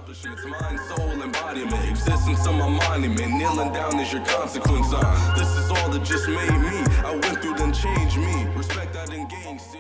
Accomplishments, mind, soul, embodiment, existence of my monument, kneeling down is your consequence. This is all that just made me. I went through, then changed me. Respect I didn't gain, see?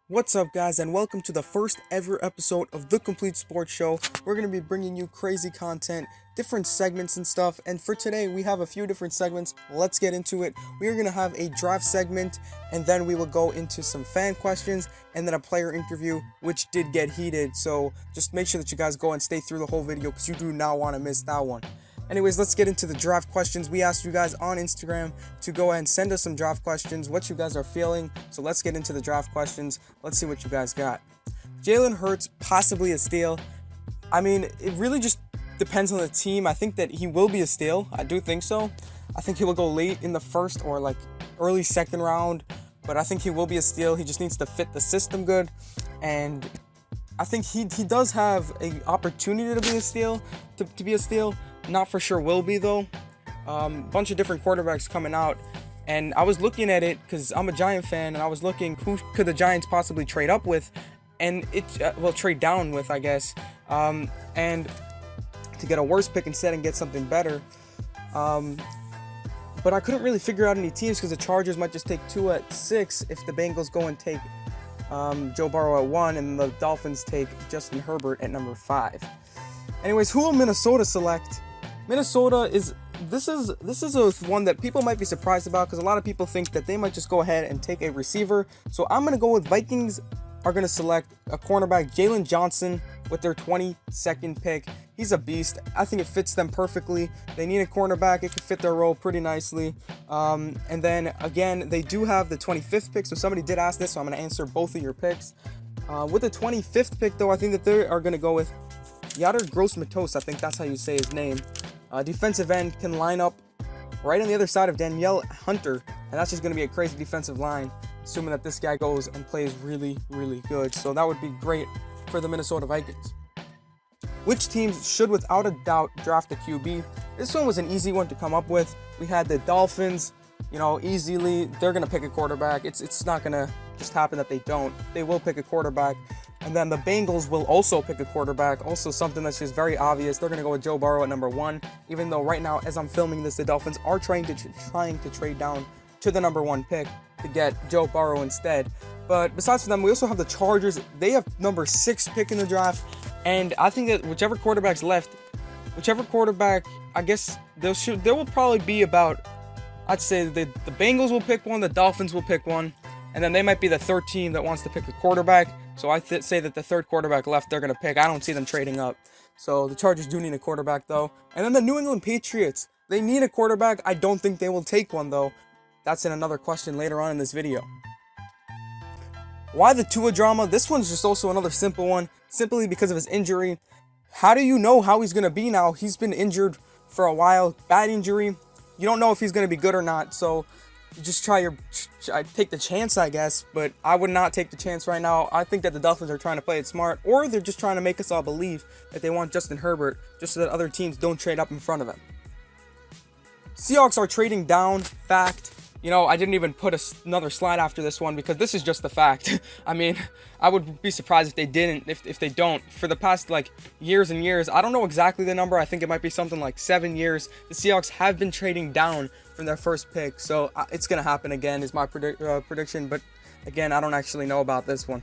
What's up, guys, and welcome to the first ever episode of The Complete Sports Show. We're going to be bringing you crazy content, different segments and stuff, and for today we have a few different segments. Let's get into it. We are going to have a draft segment, and then we will go into some fan questions, and then a player interview, which did get heated, so just make sure that you guys go and stay through the whole video because you do not want to miss that one. Anyways, let's get into the draft questions. We asked you guys on Instagram to go ahead and send us some draft questions, what you guys are feeling. So let's get into the draft questions. Let's see what you guys got. Jalen Hurts, possibly a steal. I mean, it really just depends on the team. I think that he will be a steal. I do think so. I think he will go late in the first or like early second round. But I think he will be a steal. He just needs to fit the system good. And I think he does have an opportunity to be a steal, to be a steal. Not for sure will be though. Bunch of different quarterbacks coming out, and I was looking at it because I'm a Giant fan, and I was looking who could the Giants possibly trade up with, and trade down with, I guess, and to get a worse pick instead and get something better. But I couldn't really figure out any teams because the Chargers might just take 2 at 6 if the Bengals go and take Joe Burrow at 1, and the Dolphins take Justin Herbert at number 5. Anyways, who will Minnesota select? Minnesota is one that people might be surprised about because a lot of people think that they might just go ahead and take a receiver. So I'm going to go with Vikings are going to select a cornerback, Jalen Johnson, with their 22nd pick. He's a beast. I think it fits them perfectly. They need a cornerback. It could fit their role pretty nicely. And then, again, they do have the 25th pick. So somebody did ask this, so I'm going to answer both of your picks. With the 25th pick, though, I think that they are going to go with Yader Gross-Matos, I think that's how you say his name. Defensive end, can line up right on the other side of Danielle Hunter, and that's just going to be a crazy defensive line, assuming that this guy goes and plays really, really good. So that would be great for the Minnesota Vikings. Which teams should without a doubt draft a QB? This one was an easy one to come up with. We had the Dolphins, easily. They're going to pick a quarterback. It's not going to just happen that they don't. They will pick a quarterback. And then the Bengals will also pick a quarterback. Also something that's just very obvious. They're going to go with Joe Burrow at number 1. Even though right now, as I'm filming this, the Dolphins are trying to trade down to the number 1 pick to get Joe Burrow instead. But besides them, we also have the Chargers. They have number 6 pick in the draft. And I think that whichever quarterback, I guess there will probably be about, I'd say the Bengals will pick one, the Dolphins will pick one. And then they might be the third team that wants to pick a quarterback. So I say that the third quarterback left, they're going to pick. I don't see them trading up. So the Chargers do need a quarterback, though. And then the New England Patriots, they need a quarterback. I don't think they will take one, though. That's in another question later on in this video. Why the Tua drama? This one's just also another simple one, simply because of his injury. How do you know how he's going to be now? He's been injured for a while. Bad injury. You don't know if he's going to be good or not. So you just take the chance, I guess, but I would not take the chance right now. I think that the Dolphins are trying to play it smart, or they're just trying to make us all believe that they want Justin Herbert just so that other teams don't trade up in front of them. Seahawks are trading down. Fact. I didn't even put another slide after this one because this is just the fact. I mean, I would be surprised if they didn't, if they don't. For the past, years and years, I don't know exactly the number. I think it might be something like 7 years. The Seahawks have been trading down from their first pick. So it's going to happen again is my prediction. But again, I don't actually know about this one.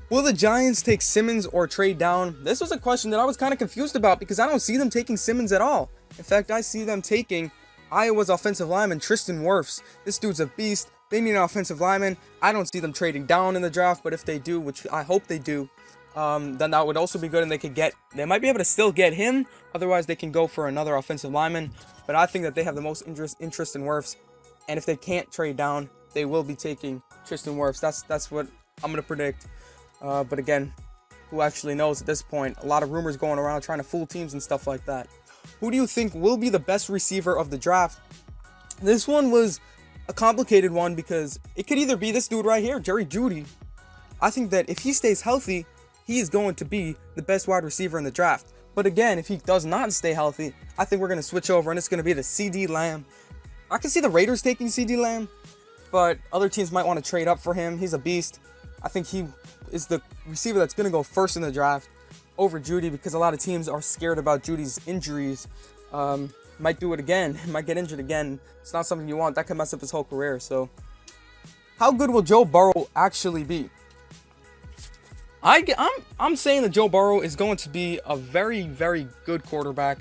Will the Giants take Simmons or trade down? This was a question that I was kind of confused about because I don't see them taking Simmons at all. In fact, I see them taking Iowa's offensive lineman, Tristan Wirfs. This dude's a beast. They need an offensive lineman. I don't see them trading down in the draft, but if they do, which I hope they do, then that would also be good, and they might be able to still get him. Otherwise, they can go for another offensive lineman. But I think that they have the most interest in Wirfs, and if they can't trade down, they will be taking Tristan Wirfs. That's what I'm gonna predict. But again, who actually knows at this point? A lot of rumors going around trying to fool teams and stuff like that. Who do you think will be the best receiver of the draft? This one was a complicated one because it could either be this dude right here, Jerry Jeudy. I think that if he stays healthy, he is going to be the best wide receiver in the draft. But again, if he does not stay healthy, I think we're going to switch over and it's going to be the CD Lamb. I can see the Raiders taking CD Lamb, but other teams might want to trade up for him. He's a beast. I think he is the receiver that's going to go first in the draft. over Judy because a lot of teams are scared about Judy's injuries. Might do it again, might get injured again. It's not something you want. That could mess up his whole career. So, how good will Joe Burrow actually be? I'm saying that Joe Burrow is going to be a very, very good quarterback.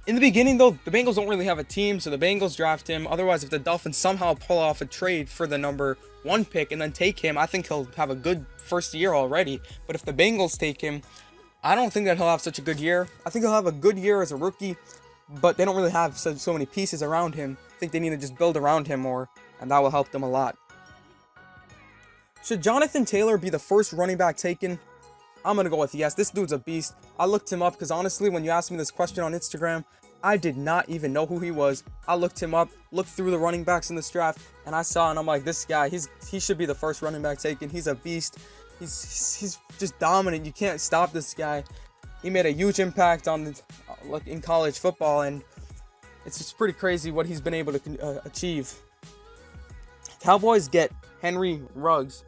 In the beginning, though, the Bengals don't really have a team, so the Bengals draft him. Otherwise, if the Dolphins somehow pull off a trade for the number 1 pick and then take him, I think he'll have a good first year already. But if the Bengals take him, I don't think that he'll have such a good year. I think he'll have a good year as a rookie, but they don't really have so many pieces around him. I think they need to just build around him more, and that will help them a lot. Should Jonathan Taylor be the first running back taken? I'm going to go with yes. This dude's a beast. I looked him up because honestly, when you asked me this question on Instagram, I did not even know who he was. I looked him up, looked through the running backs in this draft, and I saw, and I'm like, this guy, he should be the first running back taken. He's a beast. He's just dominant. You can't stop this guy. He made a huge impact on in college football, and it's just pretty crazy what he's been able to achieve. Cowboys get Henry Ruggs.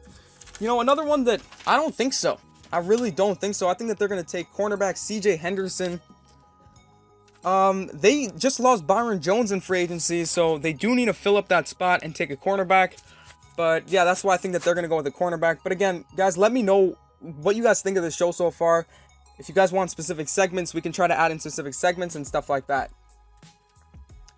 You know, another one that I don't think so. I really don't think so. I think that they're going to take cornerback CJ Henderson. They just lost Byron Jones in free agency, so they do need to fill up that spot and take a cornerback. But yeah, that's why I think that they're going to go with a cornerback. But again, guys, let me know what you guys think of the show so far. If you guys want specific segments, we can try to add in specific segments and stuff like that.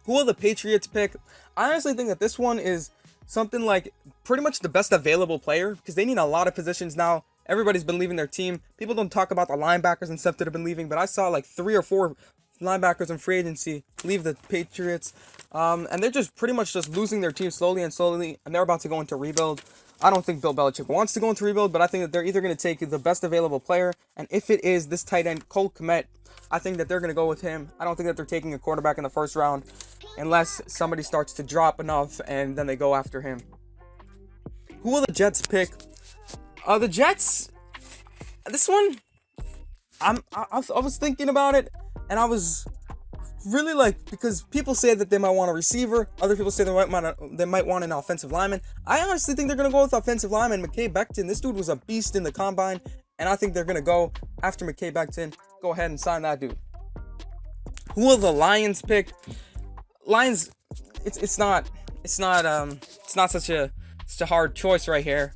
Who will the Patriots pick? I honestly think that this one is something like pretty much the best available player because they need a lot of positions now. Everybody's been leaving their team. People don't talk about the linebackers and stuff that have been leaving, but I saw like 3 or 4 linebackers in free agency leave the Patriots. And they're just pretty much just losing their team slowly, and they're about to go into rebuild. I don't think Bill Belichick wants to go into rebuild, but I think that they're either going to take the best available player, and if it is this tight end, Cole Kmet, I think that they're going to go with him. I don't think that they're taking a quarterback in the first round unless somebody starts to drop enough, and then they go after him. Who will the Jets pick? The Jets, this one, I was thinking about it, and I was really like, because people say that they might want a receiver, other people say they might want an offensive lineman. I honestly think they're going to go with offensive lineman, McKay Becton. This dude was a beast in the combine, and I think they're going to go after McKay Becton. Go ahead and sign that dude. Who will the Lions pick? Lions, it's not such a hard choice right here,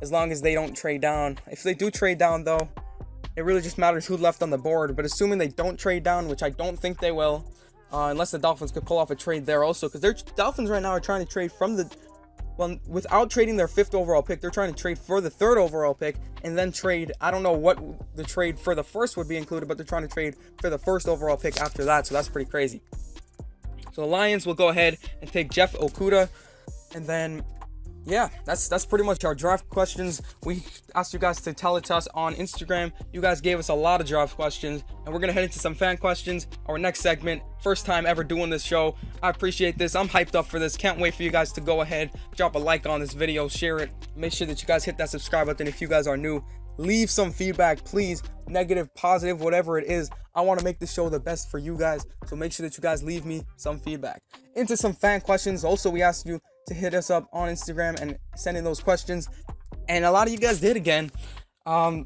as long as they don't trade down. If they do trade down, though, it really just matters who left on the board. But assuming they don't trade down, which I don't think they will, unless the Dolphins could pull off a trade there also, because their Dolphins right now are trying to trade without trading their 5th overall pick, they're trying to trade for the 3rd overall pick, and then trade, I don't know what the trade for the 1st would be included, but they're trying to trade for the 1st overall pick after that, so that's pretty crazy. So the Lions will go ahead and take Jeff Okudah, and then yeah, that's pretty much our draft questions. We asked you guys to tell it to us on Instagram. You guys gave us a lot of draft questions, and we're gonna head into some fan questions. Our next segment, first time ever doing this show. I appreciate this. I'm hyped up for this. Can't wait for you guys to go ahead, drop a like on this video, share it. Make sure that you guys hit that subscribe button if you guys are new. Leave some feedback, please. Negative, positive, whatever it is. I want to make this show the best for you guys, so make sure that you guys leave me some feedback. Into some fan questions. Also, we asked you to hit us up on Instagram and send in those questions, and a lot of you guys did again. Now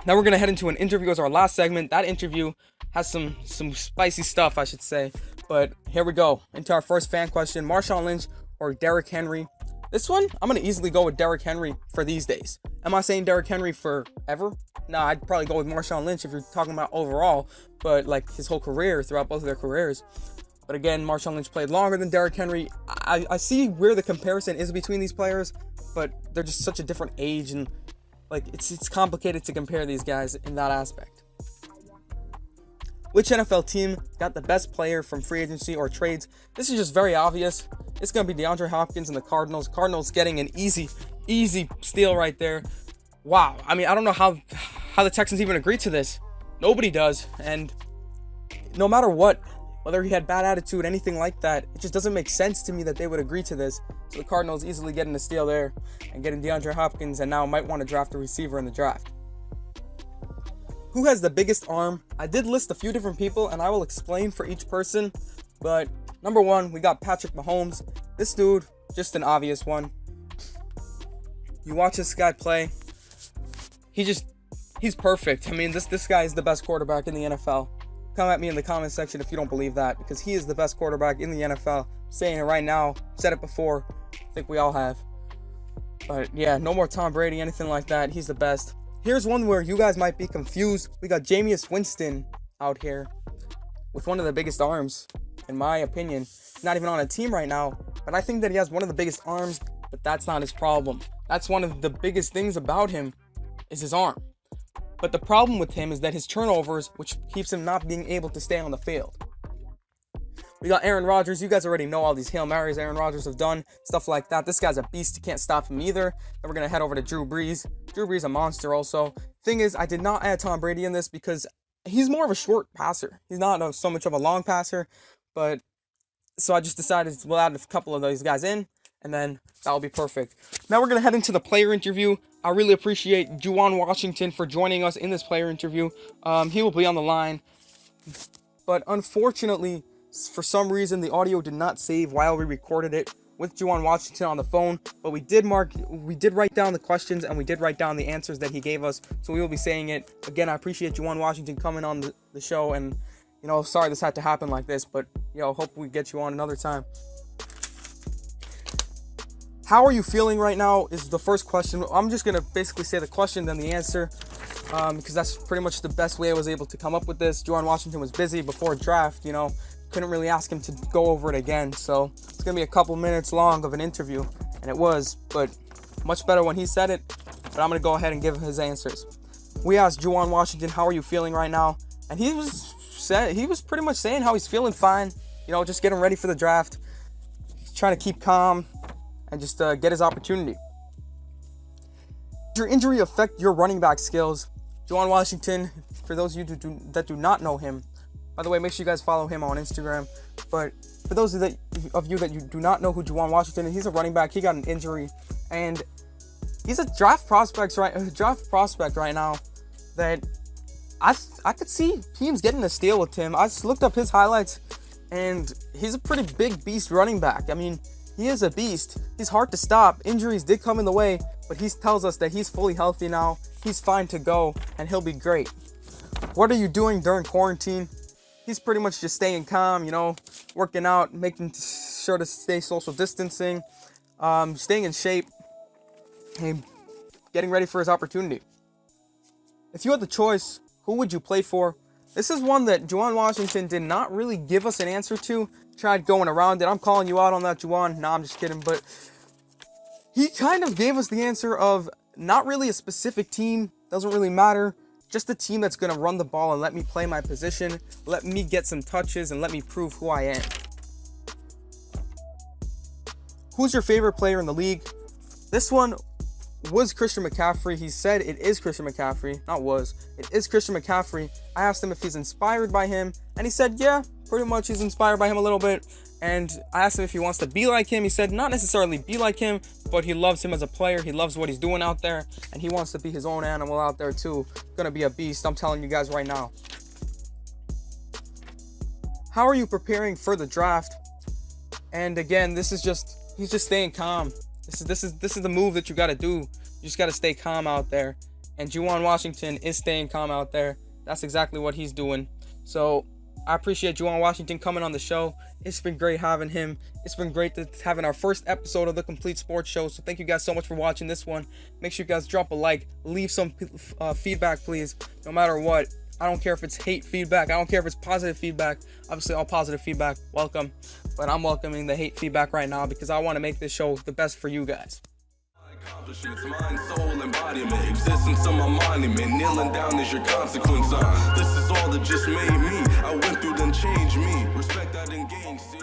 we're gonna head into an interview as our last segment. That interview has some spicy stuff, I should say, but here we go into our first fan question. Marshawn Lynch or Derrick Henry? This one, I'm gonna easily go with Derrick Henry for these days. Am I saying Derrick Henry forever? No, I'd probably go with Marshawn Lynch if you're talking about overall, but like his whole career, throughout both of their careers. But again, Marshawn Lynch played longer than Derrick Henry. I see where the comparison is between these players, but they're just such a different age, and like it's complicated to compare these guys in that aspect. Which NFL team got the best player from free agency or trades? This is just very obvious. It's going to be DeAndre Hopkins and the Cardinals. Cardinals getting an easy steal right there. Wow. I mean, I don't know how the Texans even agreed to this. Nobody does. And no matter what, whether he had bad attitude, anything like that, it just doesn't make sense to me that they would agree to this. So the Cardinals easily getting a steal there and getting DeAndre Hopkins, and now might want to draft a receiver in the draft. Who has the biggest arm? I did list a few different people, and I will explain for each person. But number 1, we got Patrick Mahomes. This dude, just an obvious one. You watch this guy play, he's He's perfect. I mean, this guy is the best quarterback in the NFL. Come at me in the comment section if you don't believe that, because he is the best quarterback in the NFL. I'm saying it right now. Said it before. I think we all have. But yeah, no more Tom Brady, anything like that. He's the best. Here's one where you guys might be confused. We got Jameis Winston out here with one of the biggest arms, in my opinion. Not even on a team right now, but I think that he has one of the biggest arms, but that's not his problem. That's one of the biggest things about him is his arm. But the problem with him is that his turnovers, which keeps him not being able to stay on the field. We got Aaron Rodgers. You guys already know all these Hail Marys Aaron Rodgers have done, stuff like that. This guy's a beast. You can't stop him either. Then we're going to head over to Drew Brees. Drew Brees a monster also. Thing is, I did not add Tom Brady in this because he's more of a short passer. He's not so much of a long passer, but so I just decided we'll add a couple of those guys in, and then that'll be perfect. Now we're going to head into the player interview. I really appreciate Juwan Washington for joining us in this player interview. He will be on the line, but unfortunately, for some reason, the audio did not save while we recorded it with Juwan Washington on the phone, but we did write down the questions and we did write down the answers that he gave us, so we will be saying it. Again, I appreciate Juwan Washington coming on the show, and, you know, sorry this had to happen like this, but, you know, hope we get you on another time. How are you feeling right now is the first question. I'm just going to basically say the question, then the answer, because that's pretty much the best way I was able to come up with this. Juwan Washington was busy before draft, you know. Couldn't really ask him to go over it again, so it's gonna be a couple minutes long of an interview, and it was, but much better when he said it. But I'm gonna go ahead and give his answers. We asked Juwan Washington, how are you feeling right now? And he was pretty much saying how he's feeling fine, you know, just getting ready for the draft. He's trying to keep calm and just get his opportunity. Does your injury affect your running back skills? Juwan Washington, for those of you that do not know him, by the way, make sure you guys follow him on Instagram. But for those of you that you do not know who Juwan Washington is, he's a running back. He got an injury, and he's a draft prospect right now that I could see teams getting a steal with him. I just looked up his highlights, and he's a pretty big beast running back. I mean, he is a beast. He's hard to stop. Injuries did come in the way, but he tells us that he's fully healthy now. He's fine to go, and he'll be great. What are you doing during quarantine? He's pretty much just staying calm, you know, working out, making sure to stay social distancing, staying in shape, and getting ready for his opportunity. If you had the choice, who would you play for? This is one that Juwan Washington did not really give us an answer to. Tried going around it. I'm calling you out on that, Juwan. Nah, I'm just kidding. But he kind of gave us the answer of not really a specific team. Doesn't really matter. Just a team that's going to run the ball and let me play my position, let me get some touches, and let me prove who I am. Who's your favorite player in the league? This one was Christian McCaffrey. He said it is Christian McCaffrey. Not was. It is Christian McCaffrey. I asked him if he's inspired by him, and he said, yeah, pretty much he's inspired by him a little bit. And I asked him if he wants to be like him. He said not necessarily be like him, but he loves him as a player. He loves what he's doing out there, and he wants to be his own animal out there too. Gonna be a beast, I'm telling you guys right now. How are you preparing for the draft? And again, he's just staying calm. This is the move that you got to do. You just got to stay calm out there. And Juwan Washington is staying calm out there. That's exactly what he's doing. So I appreciate Juwan Washington coming on the show. It's been great having him. It's been great having our first episode of the Complete Sports Show. So thank you guys so much for watching this one. Make sure you guys drop a like. Leave some feedback, please. No matter what. I don't care if it's hate feedback. I don't care if it's positive feedback. Obviously, all positive feedback, welcome. But I'm welcoming the hate feedback right now because I want to make this show the best for you guys. Accomplishments, mind, soul, embodiment, existence on my monument, kneeling down is your consequence. This is all that just made me. I went through then changed me. Respect I didn't gain, see?